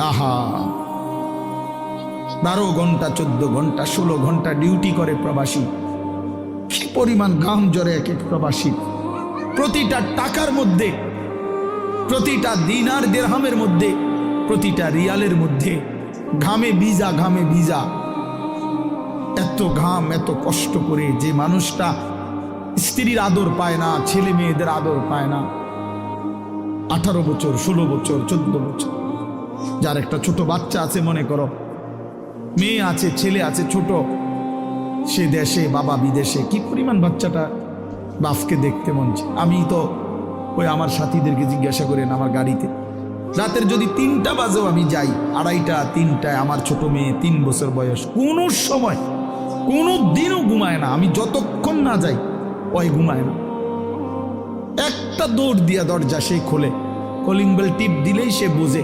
আহা, 12 ঘন্টা 14 ঘন্টা 16 ঘন্টা ডিউটি করে প্রবাসী। কি পরিমাণ ঘাম ঝরে এক এক প্রবাসী। প্রতিটা টাকার মধ্যে, প্রতিটা দিনার দিরহামের মধ্যে, প্রতিটা রিয়ালের মধ্যে ঘামে ভিজা, ঘামে ভিজা। এত ঘাম, এত কষ্ট করে যে মানুষটা স্ত্রীর আদর পায় না, ছেলে মেয়েদের আদর পায় না, 18 বছর 16 বছর 14 বছর, যার একটা ছোট বাচ্চা আছে, মনে করো মেয়ে আছে, ছেলে আছে ছোট, সে দেশে, বাবা বিদেশে, কি পরিমাণ বাচ্চাটা বাপকে দেখতে মন চায়। আমি তো ওই আমার সাথীদেরকে জিজ্ঞাসা করেন, আমার গাড়িতে রাতের যদি 3টা বাজেও আমি যাই, 2:30 3টায়, আমার ছোট মেয়ে 3 বছর বয়স, কোনো সময় কোনো দিনও ঘুমায় না। আমি যতক্ষণ না যাই ওই ঘুমায় না। একটা দৌড় দিয়া দরজা সে খোলে, কলিং বেল টিপ দিলেই সে বোঝে